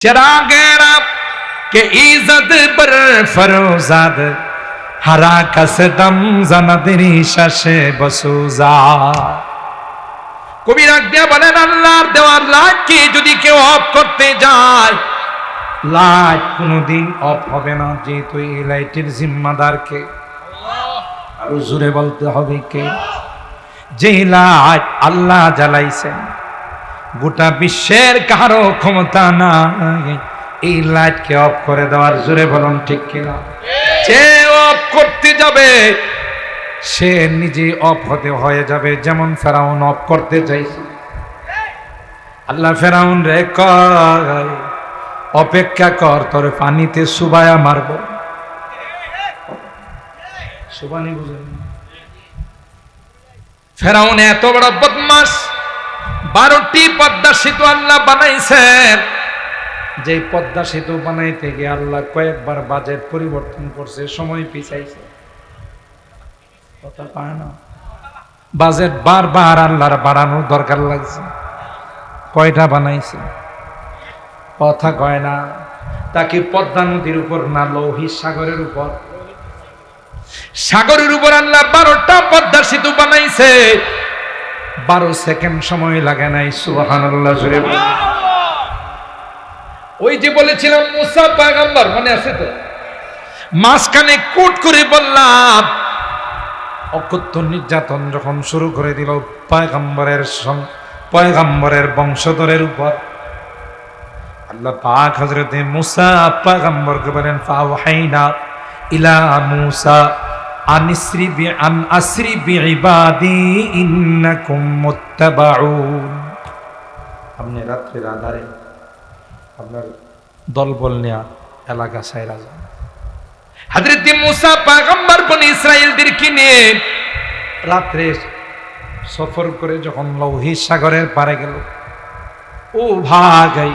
चरागेरा के इज्जत पर फरोजाद हरा कसदम जनादिरी शशे बसुजा কবি রাগ দিয়া বলেন আল্লাহর দেওয়ার লাইটকে যদি কেউ অফ করতে যায় লাইট কোনোদিন অফ হবে না, যেহেতু এই লাইটের জিম্মাদার কে? আরো জোরে বলতে হবে কে? যে লাইট আল্লাহ জ্বালাইছেন, গোটা বিশ্বের কারো ক্ষমতা নাই এই লাইটকে অফ করে দেওয়ার। জোরে বলুন ঠিক কিনা? যে অফ করতে যাবে সে নিজে অফ হয়ে যাবে, যেমন ফেরাউন অফ করতে চাইছে। আল্লাহ ফেরাউন রে কয় অপেক্ষা কর, তোর পানিতে সুবায়া মারব। সুবানি বুঝেন? ফেরাউন এত বড় বদমাশ, 12টি পদ্মা সেতু আল্লাহ বানাইছেন। যে পদ্মা সেতু বানাইতে গিয়ে আল্লাহ কয়েকবার বাজেট পরিবর্তন করছে, সময় পিছাইছে। কথা পায় না, বাজেট বারবার আল্লাহর বাড়ানোর দরকার লাগছে। কয়টা বানাইছে? কথা কয় না। তাকে পদ্মা নদীর উপর না লৌহিত সাগরের উপর? সাগরের উপর আল্লাহ 12টা পদ্মা সেতু বানাইছে, 12 সেকেন্ড সময় লাগে নাই। সুবহানাল্লাহ জোরে বলেন। ওই যে বলেছিলাম মুসা পয়গম্বর, মনে আছে তো? মাঝখানে কোট করে বললাম অকথ্য নির্যাতন যখন শুরু করে দিল পয়গম্বরের বংশধরের উপর, আল্লাহ পাক হযরতে মুসা পয়গম্বরকে বলেন ফাওহাইনা ইলা মুসা আন আসরি বিইবাদি ইন্নাকুম মুত্তাবাউন। আপনি রাত্রির আঁধারে আপনার দলবল নেয়া এলাকা সাইরা যান। হযরত মুসা পয়গম্বর বনি ইসরাইলদেরকে নিয়ে রাত্রে সফর করে যখন লৌহিত সাগরের পারে গেল, ও ভাগাই,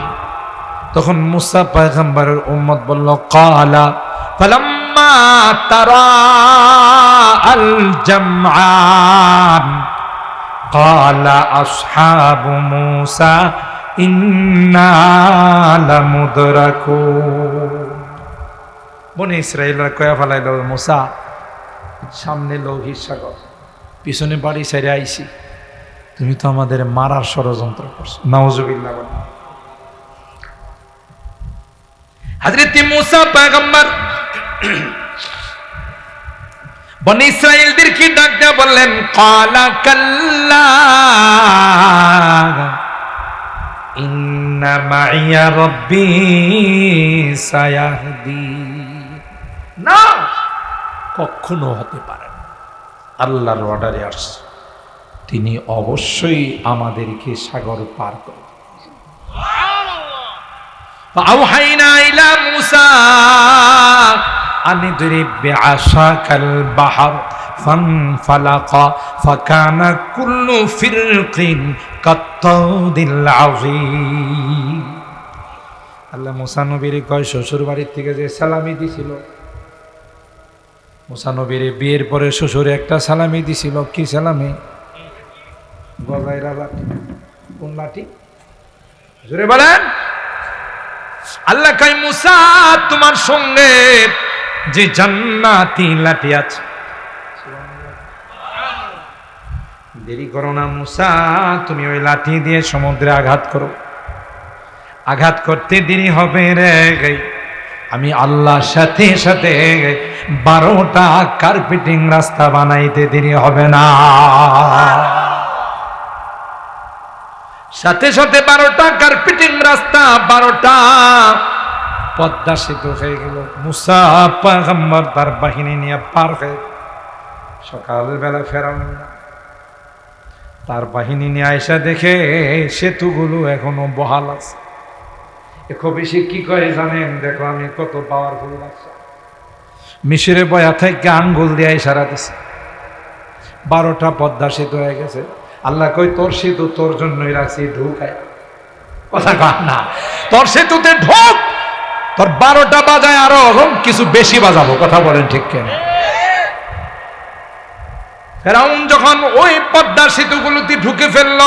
তখন মুসা পয়গম্বরের উম্মত বলল ক্বালা ফালাম্মা তারা আল জামআন ক্বালা আসহাবু মুসা ইন্না লামুদরাকুন। বনি ইসরাইলরা কয়া ফেলাইল, মুসা সামনে লৌহিত সাগর, পিছনে বাড়ি ছেড়ে আইছি, তুমি তো আমাদের মারার ষড়যন্ত্র করছো। নাউজুবিল্লাহ। হযরত মুসা পয়গম্বর বনি ইসরাইলদেরকে ডাক দিয়ে বললেন ক্বালা কাল্লা ইন্না মাইয়া রাব্বি সায়াহদি। না, কখনো হতে পারে না। আল্লাহর অর্ডারে আসছে, তিনি অবশ্যই আমাদেরকে সাগর পার করবেন। ফাআওহাইনা ইলা মুসা আন ইদরিব বিআসাকাল বাহর ফানফালাকা ফাকানা কুল্লু ফিরকিন কাত্তাউদিল আযীম। আল্লাহ মুসা নবীর কয় শ্বশুর বাড়ির থেকে যে সালামি দিছিল, মুসা নবীর বিয়ের পরে শ্বশুরে একটা সালামি দিছিল। কি সালামি? গজাইরা লাঠি। কোন লাঠি? জোরে বলেন। আল্লাহ কয় মুসা তোমার সঙ্গে যে জান্নাতি লাঠি আছে, দেরি করো না মুসা, তুমি ওই লাঠি দিয়ে সমুদ্রে আঘাত করো। আঘাত করতে দেরি হবে রে, আমি আল্লাহর সাথে সাথে 12টা কার্পেটিং রাস্তা বানাইতে দেরি হবে না। সাথে সাথে 12টা কার্পেটিং রাস্তা, 12টা পদ্মা সেতু হয়ে গেল। মুসা পয়গম্বর তার বাহিনী নিয়ে পার হয়ে সকালবেলা ফেরাউন তার বাহিনী নিয়ে আয়সা দেখে সেতুগুলো এখনো বহাল আছে। খুব বেশি কি করে জানেন? দেখো আমি কত পাওয়ারফুল বাচ্চা। মিশরে বয়া থেকে আঙ্গুল দিয়ে ইশারা দিছে, 12টা পদ্মা সেতু হয়ে গেছে। আল্লাহ কই তোর সেতু তোর জন্যই রাখছি, ঢুকায়। কথা কয় না, তোর সেতুতে ঢোক, তোর 12টা বাজায় আরো কিছু বেশি বাজাবো। কথা বলেন ঠিক কেন? ফেরাউন যখন ওই পদ্মা সেতুগুলোতে ঢুকে ফেলল,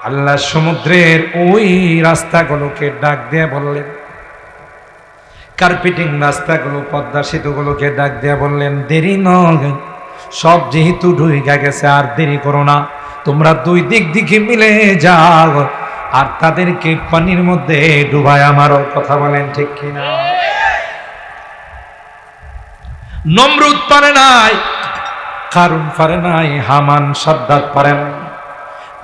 আল্লাহ সমুদ্রের ওই রাস্তাগুলোকে ডাক দিয়ে বললেন, কার্পেটিং রাস্তাগুলো, পদ্মা সেতুগুলোকে ডাক দিয়ে বললেন, দেরি নয়, সব যেহেতু ঢুইকা গেছে আর দেরি করো না, তোমরা দুই দিক দিকে মিলে যাও আর তাদেরকে পানির মধ্যে ডুবায় আমারও। কথা বলেন ঠিক কিনা? নমরুদ পারে নাই, কারুন পারে নাই, হামান সাদ্দাত পারে নাই,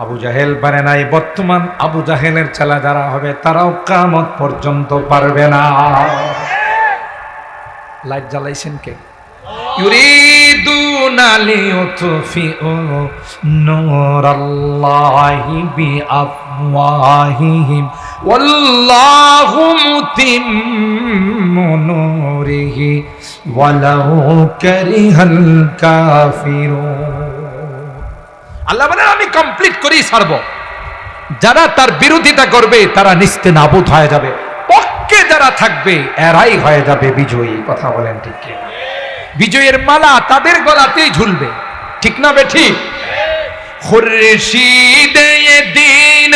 আবু জাহেল পারে নাই। বর্তমান আবু জাহেলের ছেলে যারা হবে তারাও কিয়ামত পর্যন্ত পারবে না। লাইট জ্বালাইছেন কে? ইউরিদুনা লিইউতফিউ নূরাল্লাহি বিআফওয়াহিহিম ওয়াল্লাহু মুতিম্মু নূরিহি ওয়ালাউ কারিহাল কাফিরুন। আল্লাহ বলেন, আমি কমপ্লিট করেই ছাড়ব। যারা তার বিরোধিতা করবে তারা নিস্তেনাবুদ হয়ে যাবে, পক্ষে যারা থাকবে এরাই হয়ে যাবে বিজয়ী। কথা বলেন ঠিক কি? বিজয়ের মালা তাদের গলাতেই ঝুলবে, ঠিক না বেঠি? খুরশিদ দ্বীন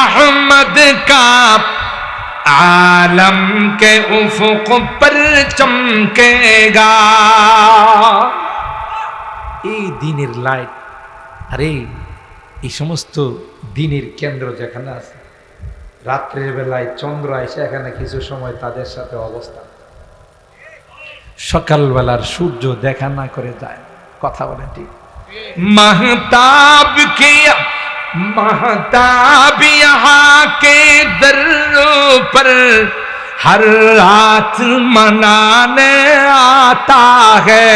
আহমদ কা आलम के उफुक पर चमकेगा। এই দিনের লাইট, আরে এই সমস্ত দিনের কেন্দ্র যেখানে আছে, রাত্রের বেলায় চন্দ্র এসে এখানে কিছু সময় তাদের সাথে অবস্থান, সকালবেলার সূর্য দেখা না করে যায়। কথা বলে ঠিক? महताब यहाँ के दर पर हर रात मनाने आता है।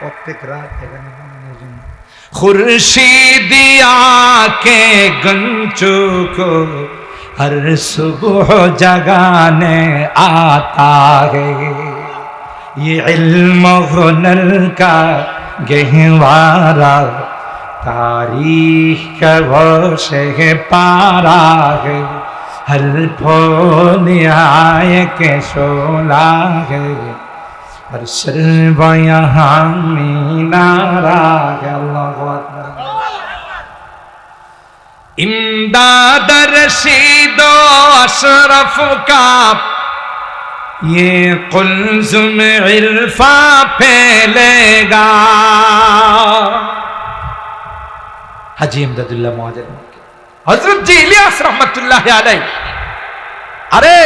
प्रत्येक रात खुर्शीदिया के गंचू को हर सुबह जगाने आता है। ये इल्म हुनर का गहवारा तारीख का वो शह पारा है। हर फूल आए के शोला है, हर शर्ब यहाँ मीनारा है। अल्लाह अकबर। इमदाद रशीद अशरफ का ये कुल्ज़ुम इल्फा फैलेगा। हाजी इमदादुल्लाह मुआज्जिर हजरत जी इलियास रहमতুল্লাহি আলাইহি। আরে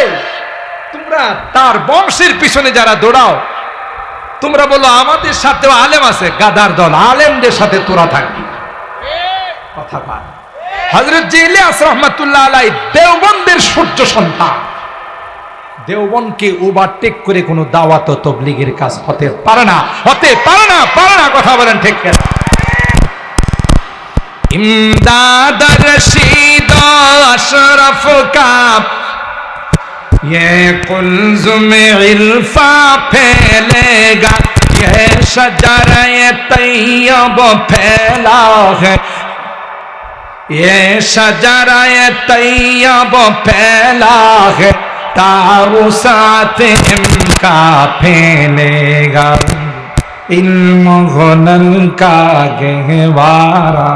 তোমরা তার বংশের পিছনে যারা দৌড়াও, তোমরা বলো আমাদের সাথেও আলেম আছে, গাদার দল, আলেমদের সাথে তোরা থাকবি। কথা বল। হযরত জি ইলিয়াস রাহমাতুল্লাহ আলাইহি দেওবন্দের সূর্য সন্তান। দেওবন্দকে ওভারটেক করে কোনো দাওয়াত ও তাবলীগের কাজ হতে পারে না, হতে পারে না, পারে না। কথা বলেন ঠিক কিনা? इमदाद रशीद अशरफ का ये कुल्ज़ुम इल्फा फैलेगा। ये शजरे तैयब फैला है, ये शजरे तैयब फैला है, ताउसात इनका फैलेगा। इल्म हुनर का गहवारा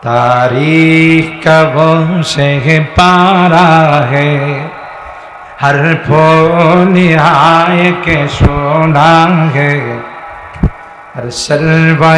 तारीख का वो शह पारा है। हर फूल आए के सोना है, हर शर्बा